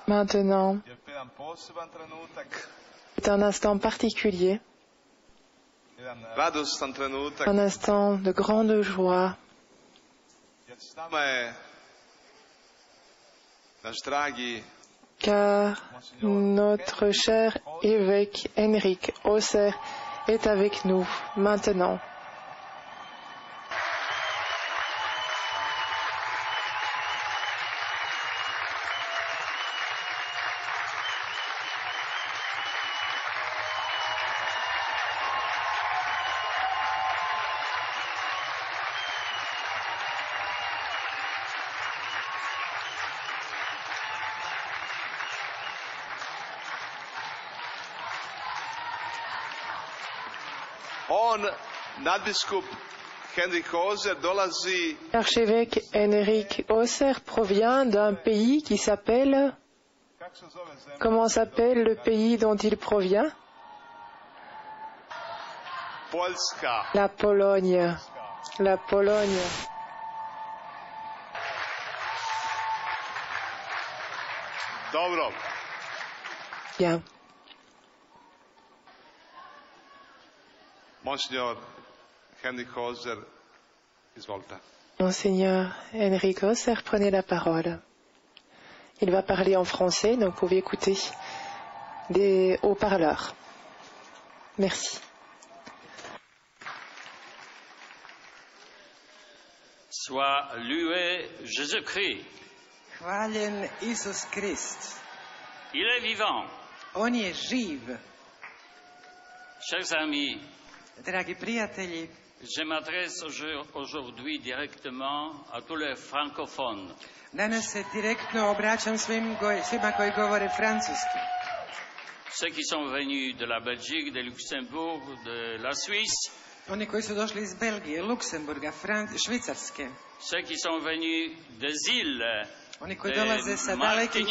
Maintenant, c'est un instant particulier, un instant de grande joie. Car notre cher évêque Henrik Osser est avec nous maintenant. L'archevêque Henrik Osser provient d'un pays qui s'appelle... Comment s'appelle le pays dont il provient? La Pologne. La Pologne. Bien. Monseigneur Henrik Osser, izvolite. Monseigneur Henrik Osser, prenez la parole. Il va parler en français, donc vous pouvez écouter des haut-parleurs. Merci. Soit loué Jésus-Christ. Hvaljen Isus Krist. Il est vivant. On je živ. Chers amis, Dragi prijatelji, je m'adresse aujourd'hui directement à tous les francophones. Danas se direktno obraćam svima koji govore francuski. Ceux qui sont venus de la Belgique, de Luxembourg, de la Suisse. Oni koji su došli iz Belgije, Luksemburga, Švicarske. Ceux qui sont venus des îles. Oni koji dolaze sa dalekih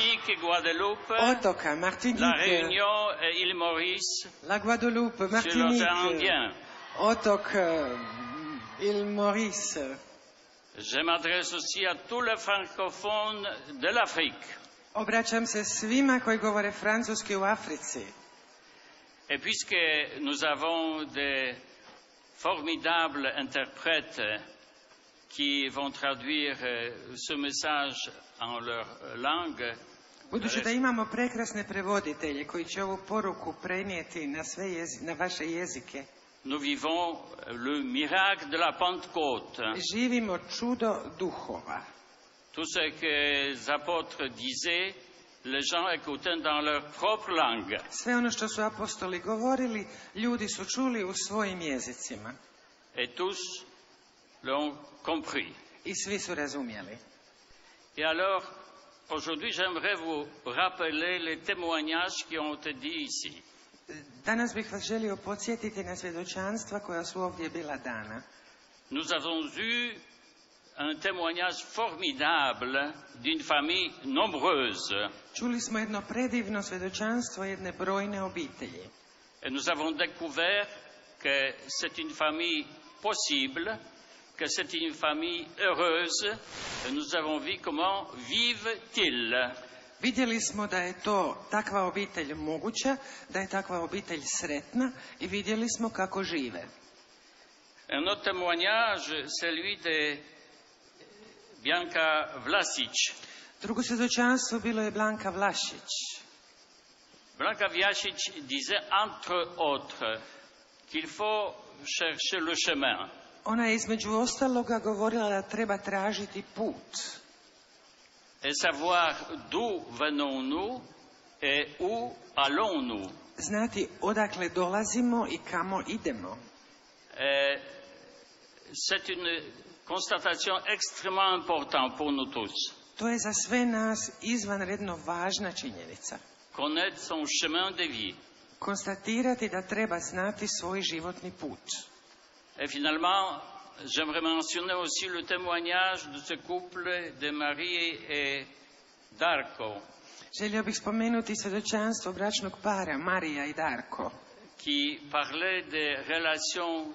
otoka, Martinique, La Réunion et île Maurice, La Guadeloupe, Martinique, otok île Maurice. Je m'adresse aussi à tous les francophones de l'Afrique. Obraćam se svima koji govore francuski u Africi. Et puisque nous avons des formidables interprètes qui vont traduire ce message en leur langue. Budući da imamo prekrasne prevoditelje koji će ovu poruku prenijeti na vaše jezike. Nous vivons le miracle de la Pentecôte. Živimo čudo duhova. Tout ce que les apôtres disaient, les gens écoutaient dans leur propre langue. Sve ono što su apostoli govorili, ljudi su čuli u svojim jezicima. Et tous l'ont compris. I svi su razumjeli. Et alors, aujourd'hui, j'aimerais vous rappeler les témoignages qui ont été dits ici. Danas bih vas želio podsjetiti na svjedočanstva koja su ovdje bila dana. Nous avons eu un témoignage formidable d'une famille nombreuse. Čuli smo jedno predivno svjedočanstvo jedne brojne obitelji. Et nous avons découvert que c'est une famille possible, que c'est une famille heureuse, et nous avons vu comment vivent-ils. Vidjeli smo da je to takva obitelj moguća, da je takva obitelj sretna i vidjeli smo kako žive. Un autre témoignage, celui de Bianca Vlasic. Drugo svjedočanstvo bilo je Blanka Vlašić. Blanka Vlasic disait entre autres qu'il faut chercher le chemin. Ona je između ostaloga govorila da treba tražiti put. Et savoir d'où venons-nous et où allons-nous. Znati odakle dolazimo i kamo idemo. C'est une constatation extrêmement importante pour nous tous. To je za sve nas izvanredno važna činjenica. Connaître son chemin de vie. Konstatirati da treba znati svoj životni put. Et finalement, j'aimerais mentionner aussi le témoignage de ce couple de Marie et Darko. Želio bih spomenuti svjedočanstvo bračnog para Marija i Darko. Qui parlait des relations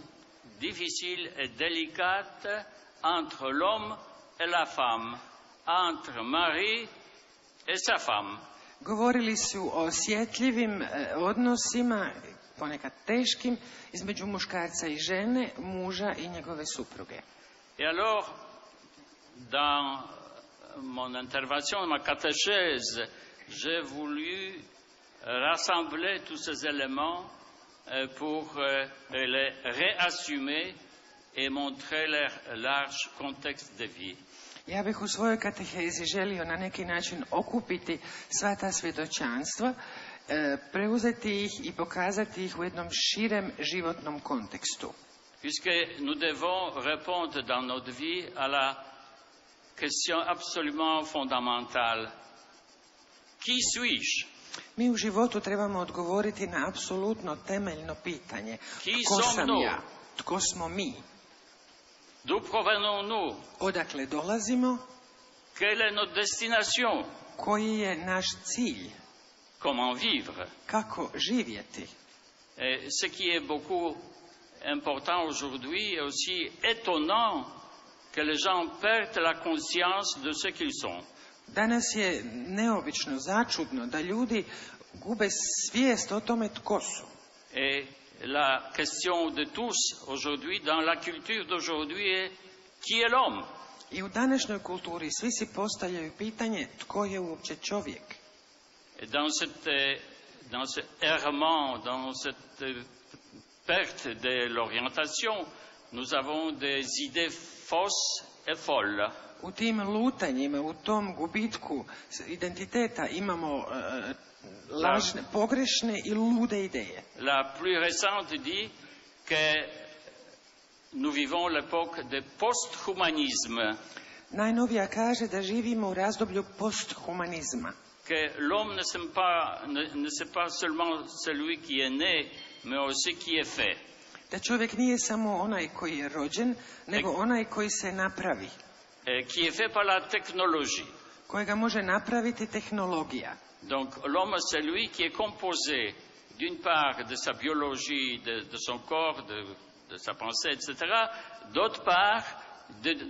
difficiles et délicates entre l'homme et la femme, entre Marie et sa femme. Govorili su o osjetljivim odnosima, ponekad teškim, između muškarca i žene, muža i njegove supruge. Et alors, dans mon intervention, ma catéchèse, j'ai voulu rassembler tous ces éléments pour les réassumer et montrer leur large contexte de vie. Ja bih u svojoj katehezi želio na neki način okupiti sva ta svjedočanstva, preuzeti ih i pokazati ih u jednom širem životnom kontekstu. Puisque nous devons répondre dans notre vie à la question absolument fondamentale. Qui suis-je? Mi u životu trebamo odgovoriti na apsolutno temeljno pitanje. Tko sam ja? Tko smo mi? D'où provenons-nous? Odakle dolazimo? Quelle est notre destination? Koji je naš cilj? Comment vivre? Kako živjeti? Et ce qui est beaucoup important aujourd'hui et aussi étonnant que les gens perdent la conscience de ce qu'ils sont. Danas je neobično, začudno da ljudi gube svijest o tome tko su. Et la question de tous aujourd'hui, dans la culture d'aujourd'hui, est qui est l'homme? I u današnjoj kulturi svi si postavljaju pitanje tko je uopće čovjek. Et dans ce errement, dans cette perte de l'orientation, nous avons des idées fausses et folles. U tim lutanjima, u tom gubitku identiteta imamo lažne, pogrešne i lude ideje. La plus récente dit que nous vivons l'époque de post-humanisme. Najnovija kaže da živimo u razdoblju posthumanizma. Que l'homme ne c'est pas seulement celui qui est né, mais aussi qui est fait. Da čovjek nije samo onaj koji je rođen, nego onaj koji se napravi. Qui est fait par la technologie. Kojega može napraviti tehnologija. Donc l'homme c'est lui qui est composé d'une part de sa biologie, de son corps, de sa pensée, etc. D'autre part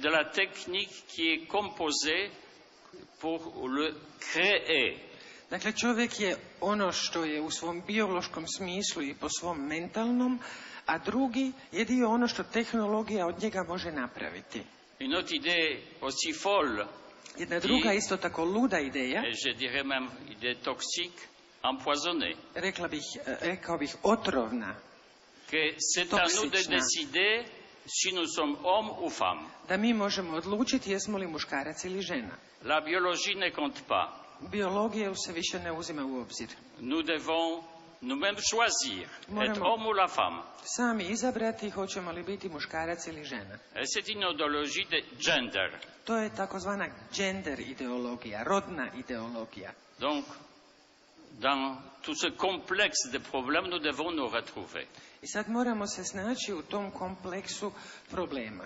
de la technique qui est composée pour le créer. Dakle, čovjek je ono što je u svom biološkom smislu i po svom mentalnom, a drugi je dio ono što tehnologija od njega može napraviti. Une autre idée aussi folle. Jedna druga isto tako luda ideja. Et je dirais même idée toxique, empoisonnée. Rekao bih otrovna. Que c'est à nous de décider si nous sommes hommes ou femmes. Da mi možemo odlučiti jesmo li muškarac ili žena. La biologie ne compte pas. Biologija se više ne uzima u obzir. Nous devons nous-mêmes choisir être homme ou la femme. Sami izabrati hoćemo li biti muškarac ili žena. C'est une idéologie de gender. To je takozvana gender ideologija, rodna ideologija. Donc, dans tout ce complexe de problèmes, nous devons nous retrouver. I sad moramo se snaći u tom kompleksu problema.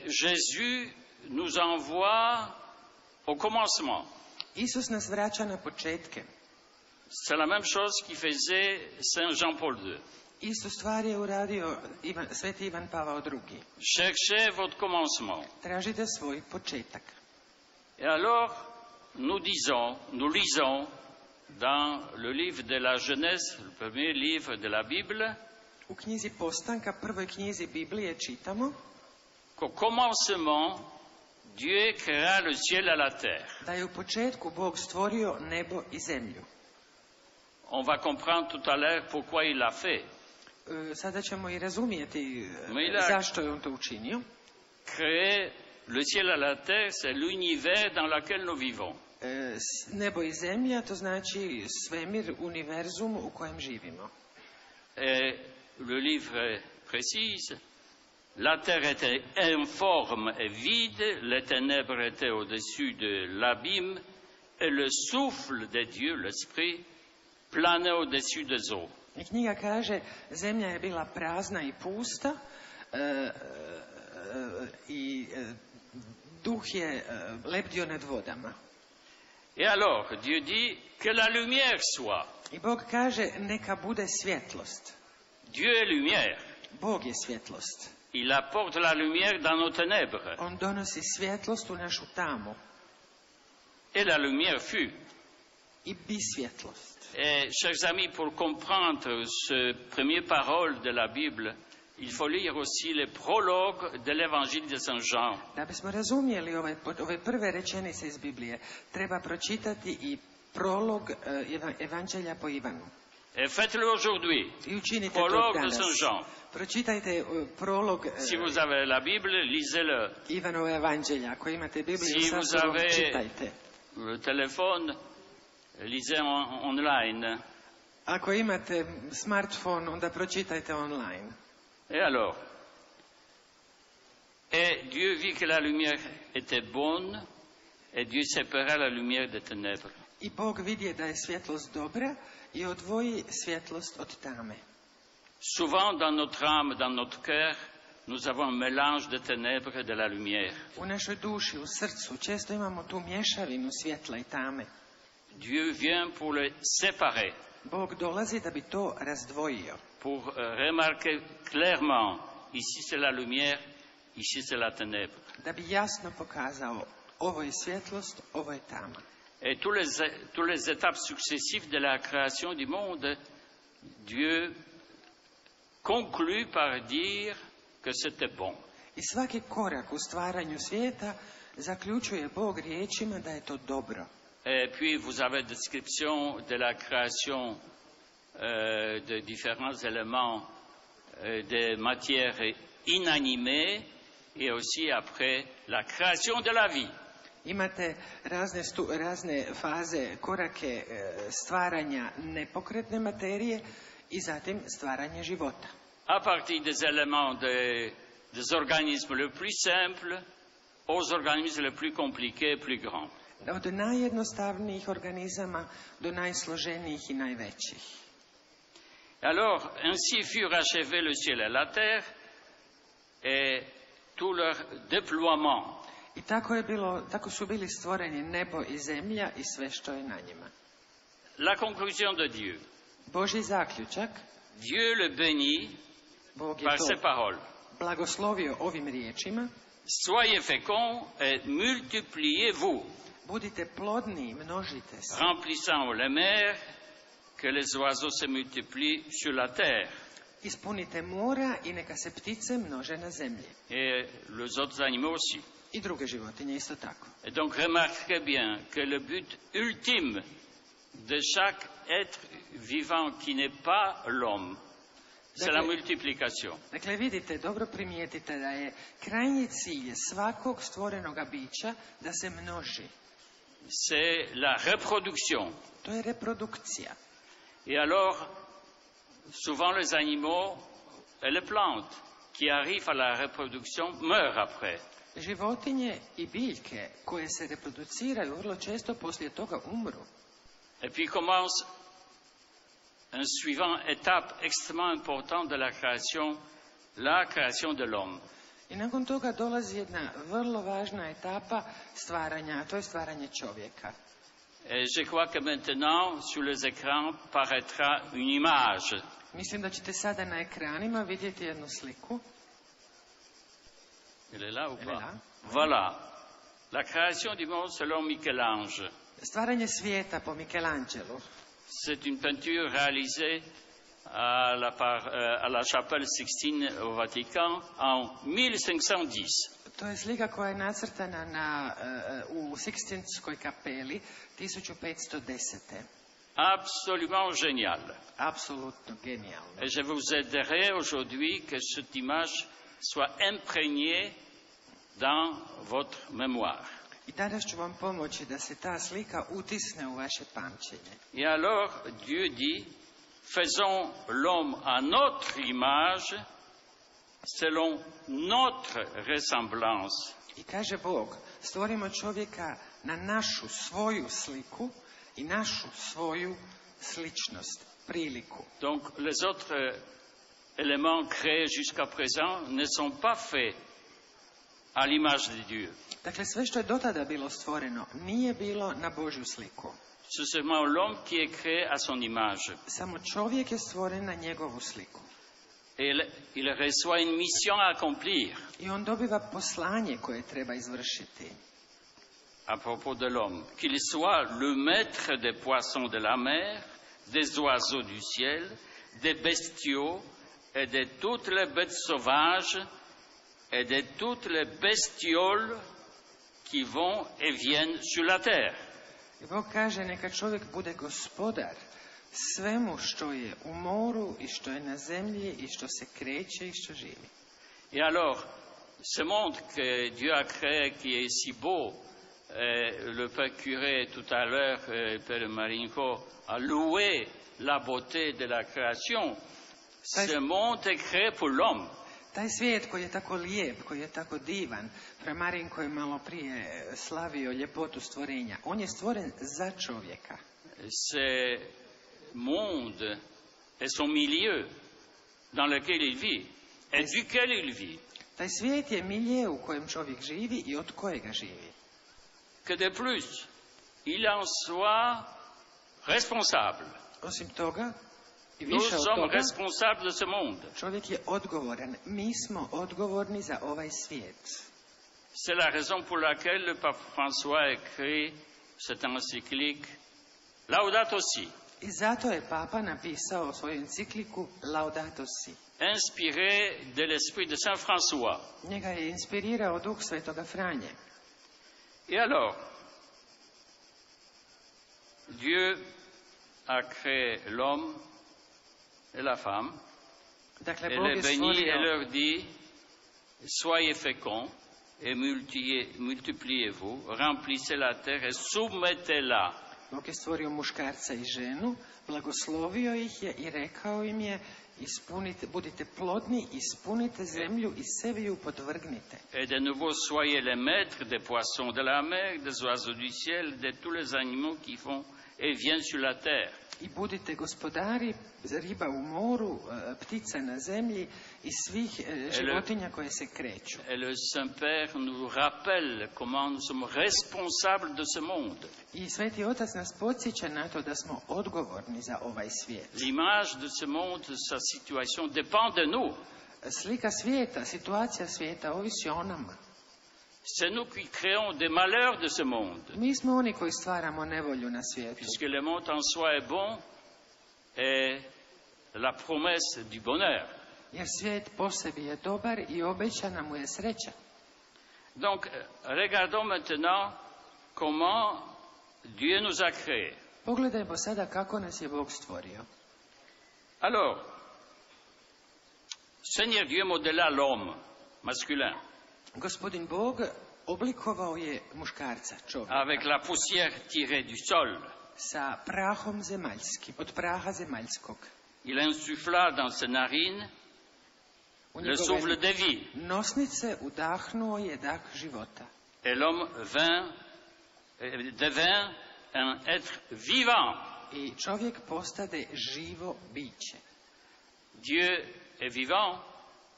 Jésus nous envoie au commencement. Isus nas vraća na početke. C'est la même chose qui faisait Saint Jean-Paul II. Istu stvar je uradio Sveti Ivan Pavao II. Cherchez votre commencement. Tražite svoj početak. Et alors, nous lisons dans le livre de la Genèse, le premier livre de la Bible, u knjizi Postanka, prvoj knjizi Biblije čitamo qu'au commencement, Dieu créa le ciel et la terre. Da je u početku Bog stvorio nebo i zemlju. On va comprendre tout à l'heure pourquoi il l'a fait. Sada ćemo i razumijeti zašto je on to učinio. Créer le ciel et la terre, c'est l'univers dans lequel nous vivons. Nebo i zemlja, to znači svemir, univerzum u kojem živimo. Et le livre précise, la terre était informe et vide, les ténèbres étaient au-dessus de l'abîme, et le souffle de Dieu, l'Esprit, planait au-dessus des eaux. I knjiga kaže, zemlja je bila prazna i pusta, i duh je lebdio nad vodama. Et alors, Dieu dit que la lumière soit. I Bog kaže, neka bude svjetlost. Dieu est lumière. Bog je svjetlost. Il apporte la lumière dans nos ténèbres. On donosi svjetlost u našu tamu. Et la lumière fut. I bi svjetlost. Et, chers amis, pour comprendre ce premier parole de la Bible, il faut lire aussi le prologue de l'évangile de Saint Jean. Da bismo razumjeli ove prve rečenice iz Biblije, treba pročitati i prolog Evanđelja po Ivanu. Et faites-le aujourd'hui. I učinite to Prologue de danas. Saint Jean. Pročitajte prolog Si vous avez la Bible, lisez-le. Ivanova Evanđelja. Ako imate Bibliju Si sa vous sobom, avez čitajte. le téléphone, lisez online. Ako imate smartphone, onda pročitajte online. Et alors? Et Dieu vit que la lumière était bonne, et Dieu sépara la lumière des ténèbres. I Bog vidje da je svjetlost dobra i odvoji svjetlost od tame. Souvent, dans notre âme, dans notre cœur, nous avons un mélange de ténèbres et de la lumière. U našoj duši, u srcu, često imamo tu mješavinu svjetla i tame. Dieu vient pour les séparer, Bog dolazi da bi to razdvojio. pour remarquer clairement, ici c'est la lumière, ici c'est la ténèbre. Da bi jasno pokazao, ovo je svjetlost, ovo je tama. Et toutes les étapes successives de la création du monde, Dieu conclut par dire que c'était bon. I svaki korak u stvaranju svijeta zaključuje Bog riječima da je to dobro. Et puis vous avez description de la création de différents éléments de matières inanimées et aussi après la création de la vie. Imate razne faze, korake stvaranja nepokretne materije i zatim stvaranje života. À partir des éléments des organismes les plus simples aux organismes les plus compliqués et plus grands. Od najjednostavnijih organizama do najsloženijih i najvećih. Alors, ainsi furent achevés le ciel et la terre et tout leur déploiement. I tako su bili stvoreni nebo i zemlja i sve što je na njima. La conclusion de Dieu. Božji zaključak, Dieu le bénit Bog je par to ses paroles. blagoslovio ovim riječima: Soyez féconds et multipliez-vous, budite plodni i množite se, remplissant les mers, que les oiseaux se multiplient sur la terre. ispunite mora i neka se ptice množe na zemlji. Et les autres animaux aussi. I druge životinje isto tako. Et donc remarquez bien que le but ultime de chaque être vivant qui n'est pas l'homme, c'est la multiplication. Dakle, vidite, dobro primijetite da je krajnji cilj svakog stvorenoga bića da se množi. C'est la reproduction. To je reprodukcija. Et alors, souvent les animaux et les plantes qui arrivent à la reproduction meurent après. Životinje i biljke koje se reproduciraju vrlo često poslije toga umru. Et puis commence une suivante étape extrêmement importante de la création de l'homme. I nakon toga dolazi jedna vrlo važna etapa stvaranja, a to je stvaranje čovjeka. Et je crois que maintenant, sur les écrans, paraîtra une image. Mislim da ćete sada na ekranima vidjeti jednu sliku. Elle est là ou Elle est pas? là. Voilà. La création du monde selon Michel-Ange. Stvaranje svijeta po Michelangelo. C'est une peinture réalisée à la chapelle Sixtine au Vatican en 1510. To je slika koja je nacrtana u Sikstinskoj kapeli 1510. Absolument génial. Apsolutno genijalno. Et je vous aiderai aujourd'hui que cette image soit imprégnée dans votre mémoire. I danas ću vam pomoći da se ta slika utisne u vaše pamćenje. Et alors, Dieu dit, faisons l'homme à notre image, selon notre ressemblance. I kaže Bog, stvorimo čovjeka na našu svoju sliku i našu svoju sličnost, priliku. Donc, les autres éléments créés jusqu'à présent ne sont pas faits à l'image de Dieu. Dakle, sve što je do tada bilo stvoreno nije bilo na Božju sliku. C'est seulement l'homme qui est créé à son image. Samo čovjek je stvoren na njegovu sliku. Et il reçoit une mission à accomplir. I on dobiva poslanje koje treba izvršiti. à propos de l'homme, qu'il soit le maître des poissons de la mer, des oiseaux du ciel, des bestiaux et de toutes les bêtes sauvages et de toutes les bestioles qui vont et viennent sur la terre. I Bog kaže neka čovjek bude gospodar svemu što je u moru i što je na zemlji i što se kreće i što živi. Et alors, ce monde que Dieu a créé qui est si beau, le Père curé tout à l'heure, Père Marinko, a loué la beauté de la création. Ce monde est créé pour l'homme. Taj svijet koji je tako lijep, koji je tako divan, Marinko je malo prije slavio ljepotu stvorenja, on je stvoren za čovjeka. Ce monde est son milieu dans lequel il vit et duquel il vit. Taj svijet je milje u kojem čovjek živi i od kojega živi. Que de plus, il en soit responsable. Osim toga, i Nous više od sommes toga, responsables de ce monde. čovjek je odgovoran. Mi smo odgovorni za ovaj svijet. C'est la raison pour laquelle le pape François a écrit cette encyclique Laudato Si, I zato je Papa napisao svoju encikliku Laudato Si. inspirée de l'esprit de Saint François. Njega je inspirirao duh Svetoga Franje. Et alors, Dieu a créé l'homme et la femme, Dakle, et Bog les je bénit et stvorio, leur dit, soyez féconds et multipliez-vous, remplissez la terre et soumettez-la. Bog je stvorio muškarca i ženu, blagoslovio ih je i rekao im je, budite plodni, ispunite zemlju i sebi ju podvrgnite. Et de nouveau, soyez les maîtres des poissons de la mer, des oiseaux du ciel, de tous les animaux qui font et viennent sur la terre. I budite gospodari riba u moru, ptica na zemlji i svih životinja koje se kreću. Et le Saint-Père nous rappelle comment nous sommes responsables de ce monde. I Sveti Otac nas podsjeća na to da smo odgovorni za ovaj svijet. L'image de ce monde, sa situation dépend de nous. Slika svijeta, situacija svijeta ovisi o nama. C'est nous qui créons des malheurs de ce monde. Mi smo oni koji stvaramo nevolju na svijetu. Puisque le monde en soi est bon et la promesse du bonheur. Jer svijet po sebi je dobar i obećana mu je sreća. Donc, regardons maintenant comment Dieu nous a créés. Pogledajmo sada kako nas je Bog stvorio. Alors, Seigneur Dieu modela l'homme masculin Gospodin Bog oblikovao je muškarca, čovjeka, avec la poussière tirée du sol. sa prahom zemaljskim, od praha zemaljskog. Il insuffla dans ses narines U le souffle njegove de vie. nosnice udahnuo je dah života. Et l'homme devint un être vivant. I čovjek postade živo biće. Dieu est vivant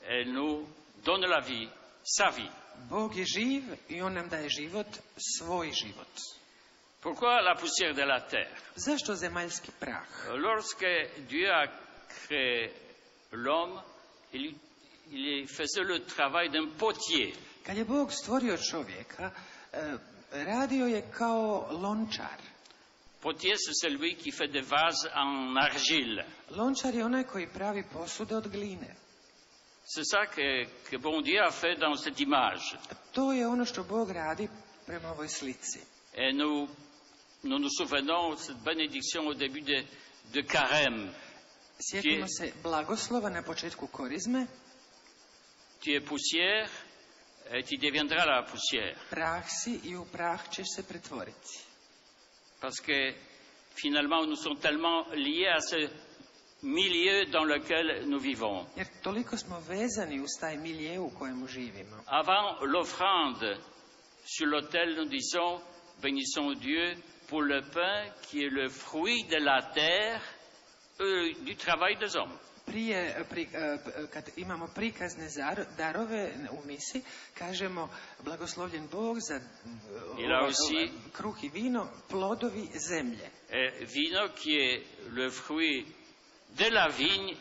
et nous donne la vie, sa vie. Bog je živ i on nam daje život, svoj život. Pourquoi la poussière de la terre? Zašto zemaljski prah? Lorsque Dieu a créé l'homme, il faisait le travail d'un potier. Kad je Bog stvorio čovjeka, radio je kao lončar. Potier, c'est celui qui fait des vases en argile. Lončar je onaj koji pravi posude od gline. C'est ça que bon Dieu a fait dans cette image. To je ono što Bog radi prema ovoj slici. Et nous nous souvenons de cette bénédiction au début de Carême. Sjetimo se blagoslova na početku korizme. Tu es poussière et tu deviendras la poussière. Prah si i u prah ćeš se pretvoriti. Parce que finalement nous sommes tellement liés à ce milieu dans lequel nous vivons. Jer toliko smo vezani uz taj milje u kojemu živimo. Avant l'offrande sur l'autel, nous disons, bénissons Dieu pour le pain qui est le fruit de la terre, du travail des hommes. Kad imamo prikazne darove u misi, kažemo blagoslovljen Bog za kruh i vino, plodovi zemlje. Vino qui est le fruit de la vigne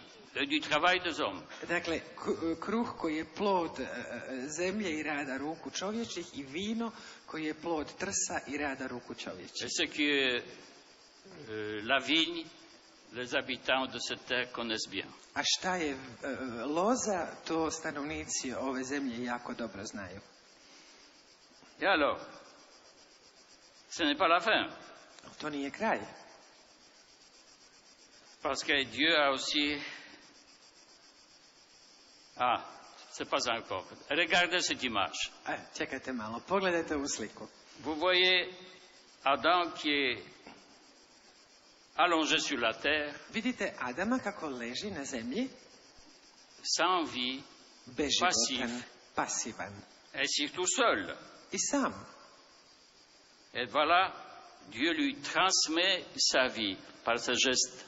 du travail des hommes. Dakle, kruh koji je plod zemlje i rada ruku čovječih i vino koji je plod trsa i rada ruku čovječih. Et ce que la vigne, les habitants de cette terre connaissent bien. A šta je loza, to stanovnici ove zemlje jako dobro znaju. Et alors, ce n'est pas la fin. To nije kraj. Parce que Dieu a aussi... Ah, c'est pas encore. Regardez cette image. Čekajte malo, pogledajte ovu sliku. Vous voyez Adam qui est allongé sur la terre, Vidite Adama kako leži na zemlji, sans vie, beživotan, pasivan et surtout seul. i sam. Et voilà, Dieu lui transmet sa vie par ce geste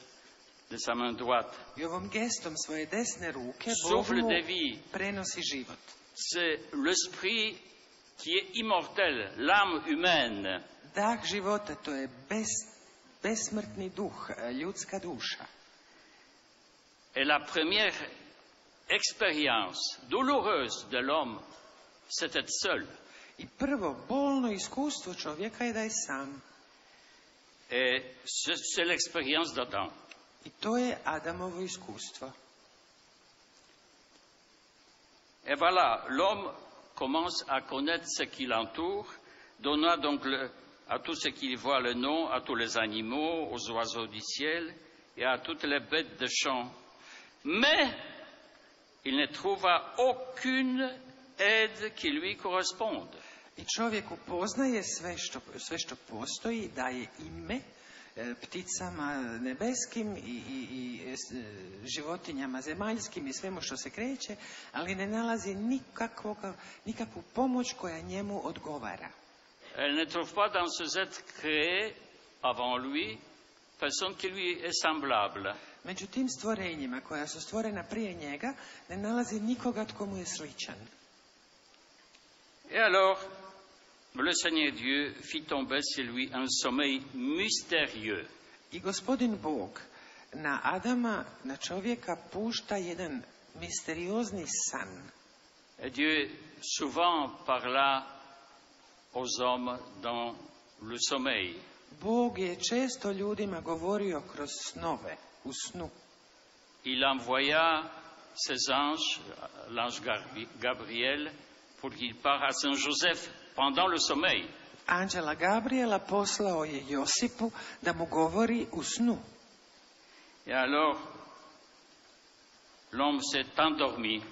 de sa main droite. I ovom gestom svoje desne ruke Bog Souffle mu de vie, prenosi život. c'est l'esprit qui est immortel, l'âme humaine. Dah života, to je besmrtni duh, ljudska duša. Et la première expérience douloureuse de l'homme, c'est être seul. I prvo bolno iskustvo čovjeka je da je sam. Et c'est l'expérience d'Adam. I to je Adamovo iskustvo. Et voilà, l'homme commence à connaître ce qui l'entoure, donnant donc à tout ce qu'il voit le nom, à tous les animaux, aux oiseaux du ciel et à toutes les bêtes de champ. Mais il ne trouva aucune aide qui lui corresponde. I čovjek upoznaje sve što postoji, daje ime pticama nebeskim i životinjama zemaljskim i svemu što se kreće, ali ne nalazi nikakvu pomoć koja njemu odgovara. Elle ne trouve pas dans ces êtres créés avant lui personne qui lui est semblable. Među tim stvorenjima koja su stvorena prije njega ne nalazi nikoga tko mu je sličan. Et alors, le Seigneur Dieu fit tomber sur lui un sommeil mystérieux. I gospodin Bog na Adama, na čovjeka, pušta jedan misteriozni san. Et Dieu souvent parla aux hommes dans le sommeil. Bog je često ljudima govorio kroz snove, u snu. Il envoya ses anges, l'ange Gabriel, pour qu'il parte à Saint-Joseph pendant le sommeil. Anđela Gabriela poslao je Josipu da mu govori u snu. Et alors, l'homme s'est endormi.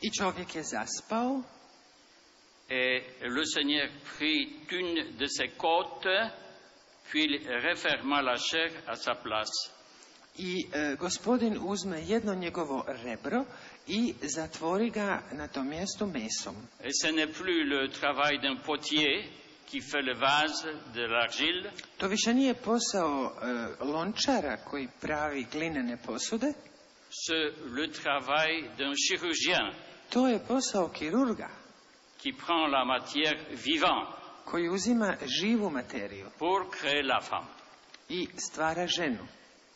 I čovjek je zaspao. Et le Seigneur prit une de ses côtes, puis il referma la chair à sa place. I gospodin uzme jedno njegovo rebro i zatvori ga na tom mjestu mesom. Et ce n'est plus le travail d'un potier qui fait le vase de l'argile. To više nije posao lončara koji pravi glinene posude. C'est le travail d'un chirurgien. To je posao kirurga. Qui prend la matière vivante. Koji uzima živu materiju. Pour créer la femme. I stvara ženu.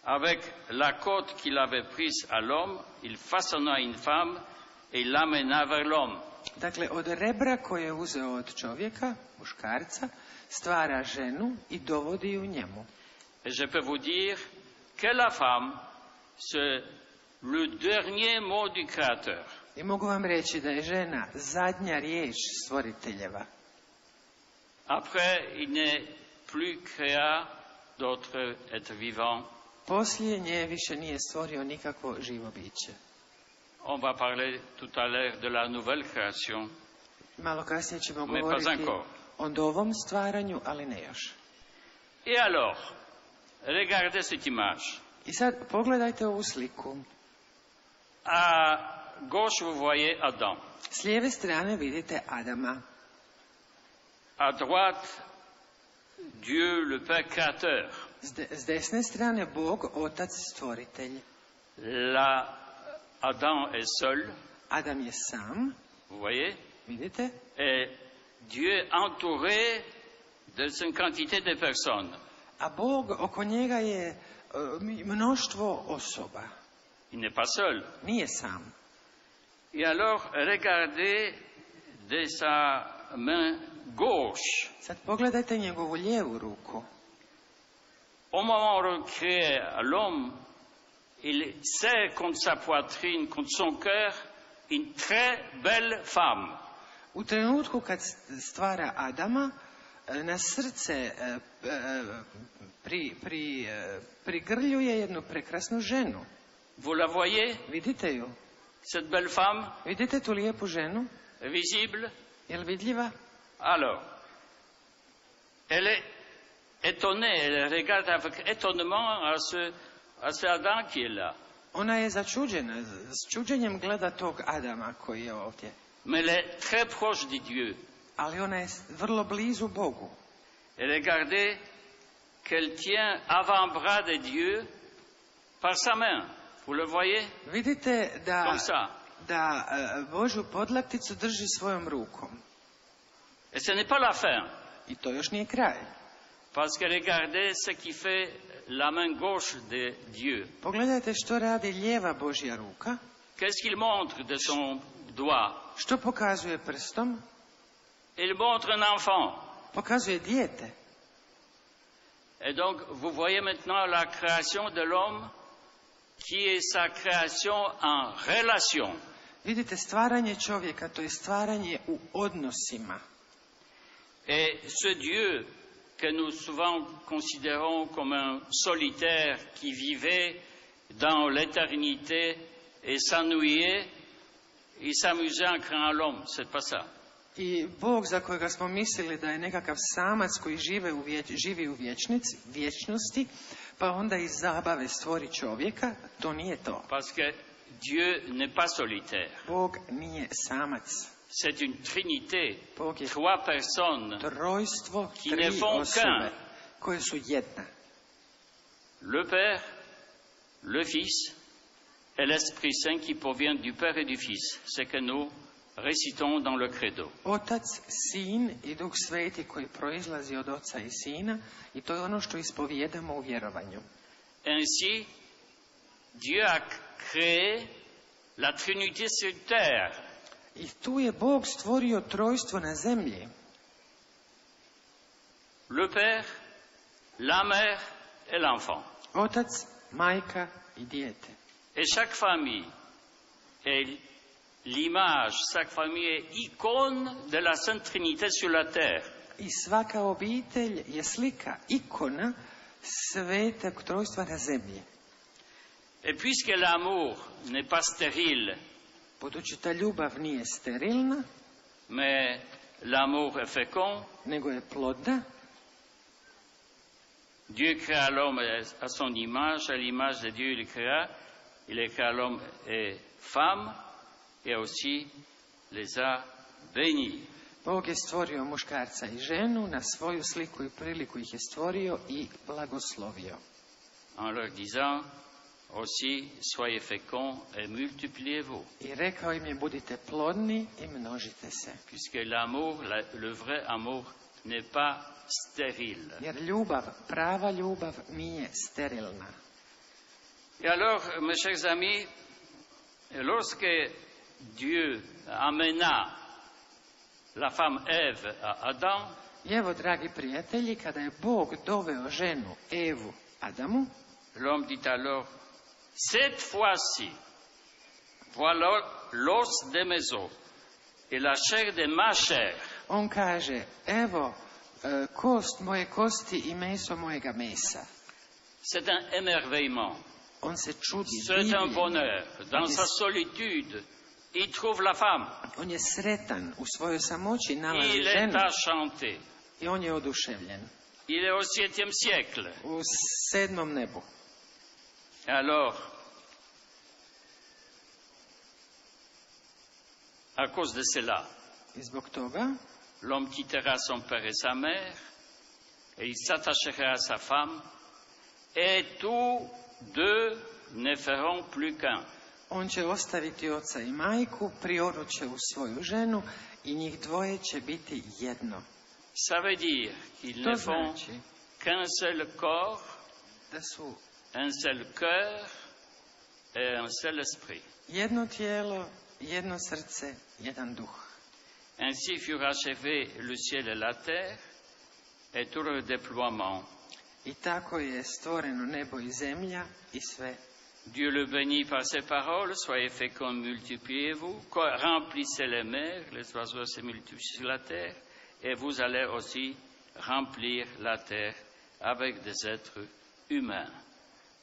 Avec la côte qu'il avait prise à l'homme, il façonna une femme et l'amena vers l'homme. Dakle, od rebra koje je uzeo od čovjeka, muškarca, stvara ženu i dovodi ju njemu. Et je peux vous dire que la femme, c'est le dernier mot du Créateur. I mogu vam reći da je žena zadnja riječ stvoriteljeva. Après, il n'est plus créa d'autres êtres vivants. Poslije nje više nije stvorio nikakvo živo biće. On va parler tout à l'heure de la nouvelle création. Malo kasnije ćemo Mais govoriti pas encore. o novom stvaranju, ali ne još. Et alors, regardez cette image. I sad pogledajte ovu sliku. À gauche, vous voyez Adam. S lijeve strane vidite Adama. À droite, Dieu, le Père créateur. S desne strane Bog, Otac stvoritelj. Là, Adam est seul. Adam je sam. Vous voyez? Vidite? Et Dieu est entouré de une quantité de personnes. A Bog oko njega je mnoštvo osoba. Il n'est pas seul. Nije sam. Et alors, regardez de sa main gauche. Sad pogledajte njegovu lijevu ruku. Au moment où on crée l'homme, il serre contre sa poitrine, contre son cœur, une très belle femme. U trenutku kad stvara Adama, na srce prigrljuje jednu prekrasnu ženu. Vous la voyez, Vidite ju? cette belle femme, Vidite tu lijepu ženu? visible? Je li vidljiva? Alors, elle est étonnée, elle regarde avec étonnement à ce Adam qui est là. Ona je začuđena, s čuđenjem gleda tog Adama koji je ovdje. Mais elle est très proche de Dieu. Ali ona je vrlo blizu Bogu. Et regardez qu'elle tient avant-bras de Dieu par sa main. Vous le voyez? Vidite Comme ça. da Božju podlakticu drži svojom rukom. Et ce n'est pas la fin. I to još nije kraj. Parce que regardez ce qui fait la main gauche de Dieu. Pogledajte što radi lijeva Božja ruka. Qu'est-ce qu'il montre de son doigt? Što pokazuje prstom? Il montre un enfant. Pokazuje dijete. Et donc, vous voyez maintenant la création de l'homme qui est sa création en relation. Vidite, stvaranje čovjeka, to je stvaranje u odnosima. Et ce Dieu que nous souvent considérons comme un solitaire qui vivait dans l'éternité et s'ennuyait, il s'amusait en créant l'homme, c'est pas ça. I Bog za kojega smo mislili da je nekakav samac koji živi u vječnosti, pa onda iz zabave stvori čovjeka, to nije to. Parce que Dieu n'est pas solitaire. Bog nije samac. C'est une trinité, Bog je trois personnes trojstvo, qui ne tri font osobe, qu'un. koje su jedna. Le Père, le Fils et l'Esprit Saint qui provient du Père et du Fils. C'est que nous récitons dans le credo. Otac, Sin i Duh Sveti koji proizlazi od Oca i Sina, i to je ono što ispovijedamo u vjerovanju. Ainsi, Dieu a créé la Trinité sur terre. I tu je Bog stvorio trojstvo na zemlji. Le Père, la Mère et l'enfant. Otac, majka i dijete. Et chaque famille est l'image, chaque famille est icône de la Sainte Trinité sur la terre. I svaka obitelj je slika, ikona svetog trojstva na zemlji. Et puisque l'amour n'est pas stérile, Budući ta ljubav nije sterilna, mais l'amour est fécond, nego je plodna, Dieu créa l'homme à son image, à l'image de Dieu il créa l'homme et femme, et aussi les a bénis. Bog je stvorio muškarca i ženu, na svoju sliku i priliku ih je stvorio i blagoslovio. En leur disant aussi, soyez féconds et multipliez-vous. I rekao im je, budite plodni i množite se. Puisque l'amour, le vrai amour, n'est pas stérile. Jer ljubav, prava ljubav nije sterilna. Et alors, mes chers amis, lorsque Dieu amena la femme Ève à Adam, I evo, dragi prijatelji, kada je Bog doveo ženu Evu Adamu, l'homme dit alors, cette fois-ci, voilà l'os de mes os et la chair de ma chair. on kaže, evo, kost moje kosti i meso mojega mesa. C'est un émerveillement, On se čudi, c'est un divlji. bonheur. Dans sa solitude, il trouve la femme. On je sretan, u svojoj samoći nalazi Il est ženu à chanter. i on je oduševljen. Il est au 7e siècle. U 7. nebu. Alors, à cause de cela, I zbog toga, l'homme quittera son père et sa mère, et il s'attachera à sa femme, et tous deux ne feront plus qu'un. on će ostaviti oca i majku, priorit će u svoju ženu i njih dvoje će biti jedno. Ça veut dire qu'ils To ne font znači qu'un seul corps, da su un seul cœur, et un seul esprit. Jedno tijelo, jedno srce, jedan duh. Ainsi furent achevés le ciel et la terre et tout leur déploiement. I tako je stvoreno nebo i zemlja i sve. Dieu le bénit par ses paroles, soyez féconds, multipliez-vous, remplissez les mers, les oiseaux se multiplient sur la terre, et vous allez aussi remplir la terre avec des êtres humains.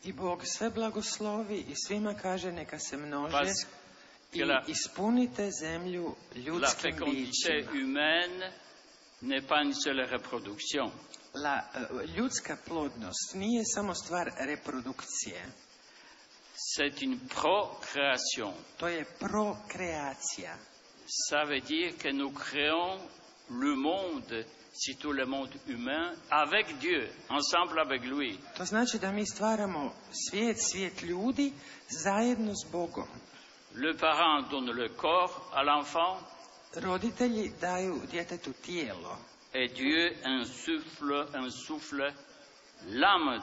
I Bog sve blagoslovi i svima kaže neka se množe Parce i que la ispunite zemlju ljudskim fécondité bićima. humaine n'est pas une seule reproduction. Ljudska plodnost nije samo stvar reprodukcije, C'est une procréation. to je prokreacija. Ça veut dire que nous créons le monde, surtout le monde humain, avec Dieu, ensemble avec lui. To znači da mi stvaramo svijet ljudi zajedno s Bogom. Le parent donne le corps à l'enfant Roditelji daju djetetu tijelo, et Dieu insuffle l'âme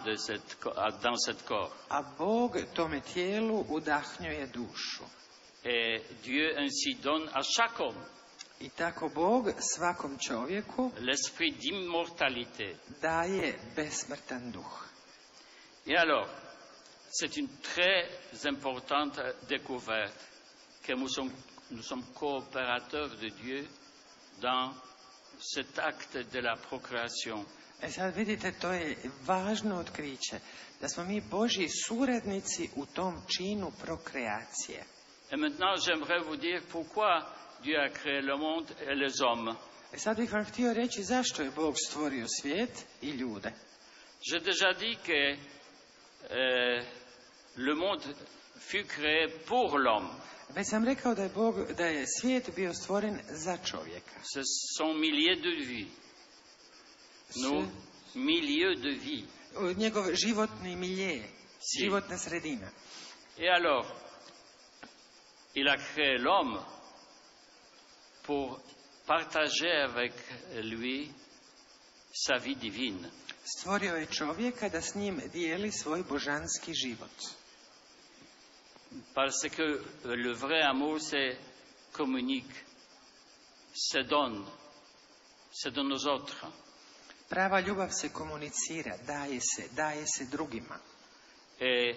dans ce corps. a Bog tome tijelu udahnjuje dušu. Et Dieu ainsi donne à chaque homme I tako Bog svakom čovjeku l'esprit d'immortalité. daje besmrtan duh. Et alors, c'est une très importante découverte que nous sommes coopérateurs de Dieu dans cet acte de la procréation. Sad vidite, to je važno otkriće, da smo mi Božji suradnici u tom činu prokreacije. Et maintenant, j'aimerais vous dire pourquoi Dieu a créé le monde et les hommes. Sad bih vam htio reći zašto je Bog stvorio svijet i ljude. J'ai déjà dit que le monde fut créé pour l'homme. Već sam rekao da je svijet bio stvoren za čovjeka. Ce sont milliers de vies. Nos milieux de vie. Njegov životni milje, životna sredina. Et alors, il a créé l'homme pour partager avec lui sa vie divine. Stvorio je čovjeka da s njim dijeli svoj božanski život. Parce que le vrai amour se communique, se donne aux autres. Prava ljubav se komunicira, daje se drugima. Et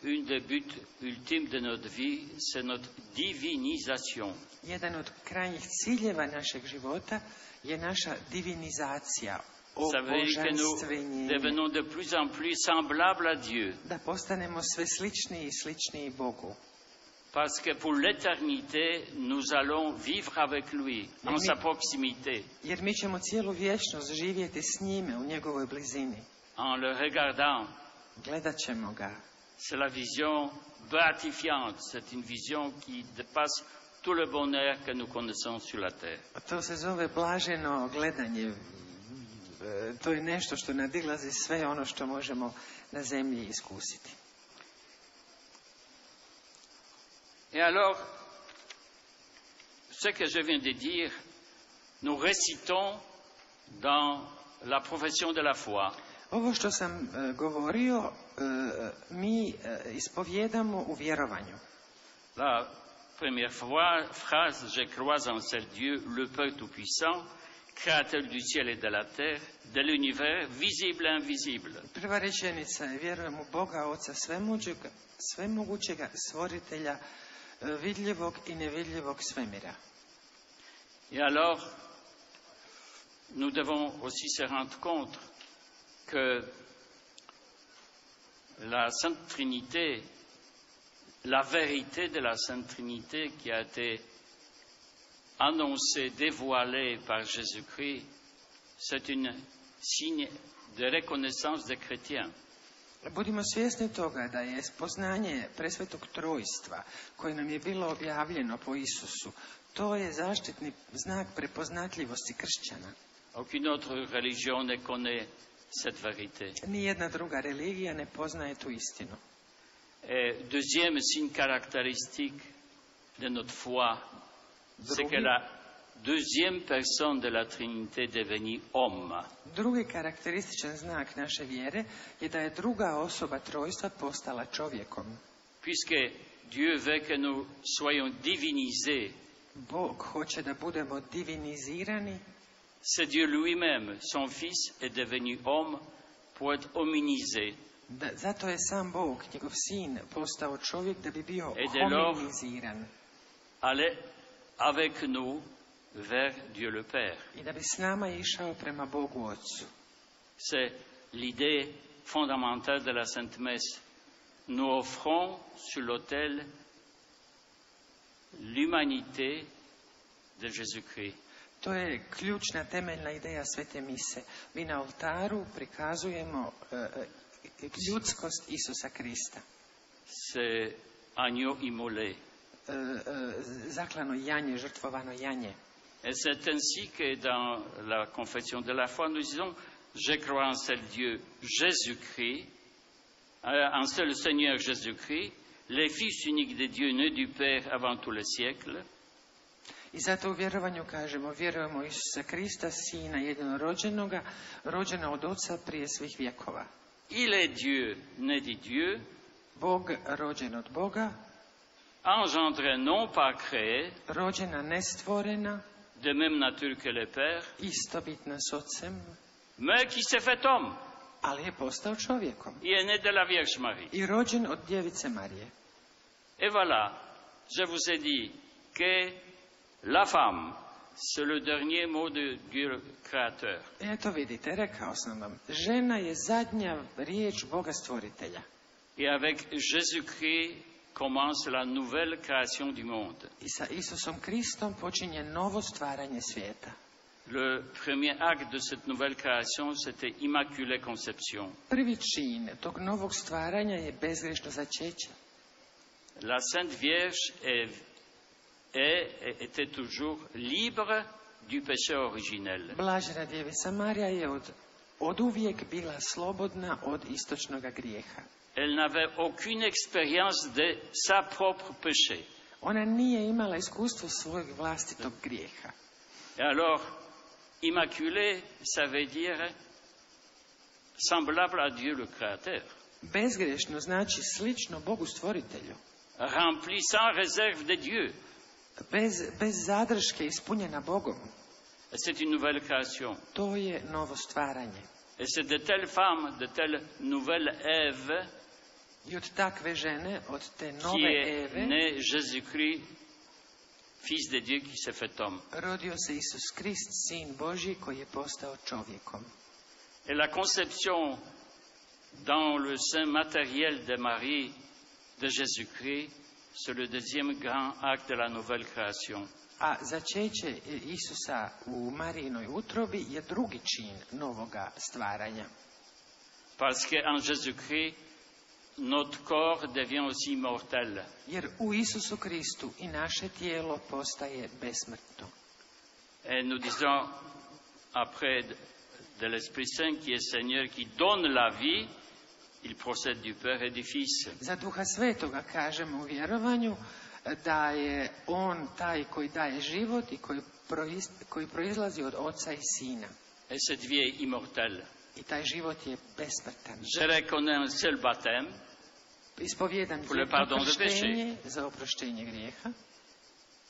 une des buts ultimes de notre vie, c'est notre divinisation. Jedan od krajnjih ciljeva našeg života je naša divinizacija, Ça veut dire que nous obožanstvenjenje. devenons de plus en plus semblables à Dieu. Da postanemo sve sličniji i sličniji Bogu. Parce que pour l'éternité, nous allons vivre avec lui, en sa proximité, Jer mi ćemo cijelu vječnost živjeti s njime u njegovoj blizini. en le regardant. Gledat ćemo ga. C'est la vision beatifiante, c'est une vision qui dépasse tout le bonheur que nous connaissons sur la terre. To se zove blaženo gledanje. To je nešto što nadilazi sve ono što možemo na zemlji iskusiti. Et alors, ce que je viens de dire, nous récitons dans la profession de la foi. Ovo što sam govorio, mi ispovjedamo u vjerovanju. La première phrase, je crois en seul Dieu, le Père Tout-Puissant, créateur du ciel et de la terre, de l'univers, visible et invisible. Prva rečenica je vjerujem u Boga, Oca svemogućega, stvoritelja vidljivog i nevidljivog svemira. Et alors, nous devons aussi se rendre compte que la Sainte Trinité, la vérité de la Sainte Trinité qui a été annoncée, dévoilée par Jésus-Christ, c'est un signe de reconnaissance des chrétiens. Budimo svjesni toga da je spoznanje presvetog trojstva koje nam je bilo objavljeno po Isusu, to je zaštitni znak prepoznatljivosti kršćana. Aucune autre religion ne connaît cette vérité. Nijedna druga religija ne poznaje tu istinu. Et deuxième signe caractéristique de notre foi, c'est que la deuxième personne de la Trinité est devenue homme. Drugi karakterističan znak naše vjere je da je druga osoba trojstva postala čovjekom. puisque Dieu veut que nous soyons divinisés, Bog hoće da budemo divinizirani, c'est Dieu lui-même, son Fils, est devenu homme pour être hominisé. Zato je sam Bog, njegov sin, postao čovjek da bi bio Et dès lors, hominiziran aller avec nous vers Dieu le Père. i da bi s nama išao prema Bogu Otcu. C'est l'idée fondamentale de la Sainte Messe. Nous offrons sur l'autel l'humanité de Jésus-Christ. To je ključna, temeljna ideja Svete mise. Mi na oltaru prikazujemo ljudskost Isusa Krista. C'est agneau immolé. Zaklano janje, žrtvovano janje. Et c'est ainsi que dans la confession de la foi, nous disons, je crois en seul Dieu, Jésus-Christ, en seul Seigneur Jésus-Christ, le Fils unique de Dieu, né du Père avant tous les siècles. I zato u vjerovanju kažemo, vjerujemo u Isusa Krista, Sina jednorođenoga, rođena od Oca prije svih vjekova. Il est Dieu, né de Dieu, Bog rođen od Boga, engendré non pas créé, rođena nestvorena, de même nature que le Père, istobitna s Ocem, mais qui s'est fait homme. ali je postao čovjekom. Il est né de la Vierge Marie. I rođen od Djevice Marije. Et voilà, je vous ai dit que la femme, c'est le dernier mot de Dieu le Créateur. Eto vidite, rekao sam vam, žena je zadnja riječ Boga stvoritelja. Et avec Jésus-Christ commence la nouvelle création du monde. I sa Isusom Kristom počinje novo stvaranje svijeta. Le premier acte de cette nouvelle création, c'était Immaculée Conception. Prvi čin tog novog stvaranja je bezgrešno začeće. La Sainte Vierge était toujours libre du péché originel. Blažena Djevica Marija je od uvijek bila slobodna od istočnog grijeha. Elle n'avait aucune expérience de sa propre péché. Ona nije imala iskustvo svojeg vlastitog grijeha. Et alors, Immaculée, ça veut dire semblable à Dieu le Créateur. Bezgrešno znači slično Bogu stvoritelju. Remplie sans réserve de Dieu. Bez zadrške, ispunjena Bogom. Et c'est une nouvelle création. To je novo stvaranje. Et c'est de telles femmes, de telles nouvelles Ève, I od takve žene, od te qui nove est Eve, né Jésus-Christ, Fils de Dieu qui s'est fait homme. rodio se Isus Krist, Sin Božji, koji je postao čovjekom. Et la conception dans le sein matériel de Marie, de Jésus-Christ, c'est le deuxième grand acte de la nouvelle création. A začeće Isusa u Marijinoj utrobi je drugi čin novoga stvaranja. Parce qu'en Jésus-Christ, notre corps devient aussi immortel. Jer u Isusu Kristu i naše tijelo postaje besmrtno. Et nous disons, après de l'Esprit Saint qui est Seigneur, qui donne la vie, il procède du Père et du Fils. Za Duha Svetoga kažemo u vjerovanju da je on taj koji daje život i koji proizlazi od Oca i Sina. Et cette vie est immortelle. I taj život je besmrtan. Je reconnais un seul baptême Ispovijedam pour le jedno pardon de krštenje za oproštenje grijeha.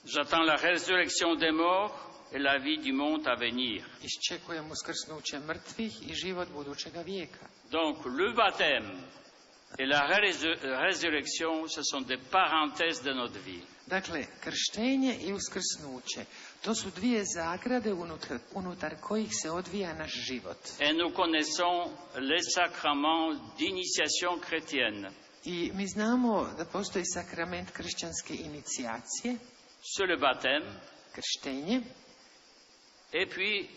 J'attends la résurrection des morts et la vie du monde à venir. Iščekujem uskrsnuće mrtvih i život budućega vijeka. Donc, le baptême et la résurrection, ce sont des parenthèses de notre vie. Dakle, krštenje i uskrsnuće, to su dvije zagrade unutar kojih se odvija naš život. Et nous connaissons les sacrements d'initiation chrétienne. I mi znamo da postoji sakrament kršćanske inicijacije, C'est le baptême, krštenje, et puis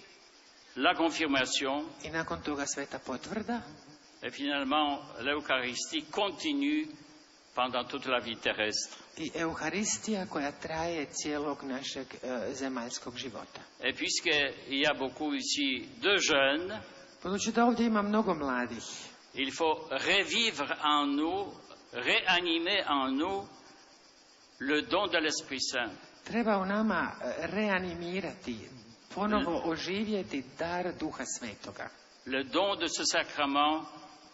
la confirmation, i nakon toga sveta potvrda, et finalement l'Eucharistie continue pendant toute la vie terrestre. i Euharistija koja traje cijelog našeg zemaljskog života. Et puisqu'il y a beaucoup ici de jeunes, Budući da ovdje ima mnogo mladih, il faut revivre en nous, réanimer en nous le don de l'Esprit Saint. treba u nama reanimirati, ponovo oživjeti dar Duha Svetoga. Le don de ce sacrement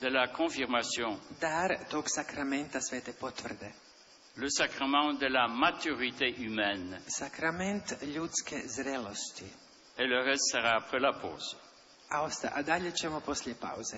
de la confirmation, dar tog sakramenta svete potvrde, le sacrement de la maturité humaine. sakrament ljudske zrelosti. Et le reste sera après la pause. A dalje ćemo poslije pauze.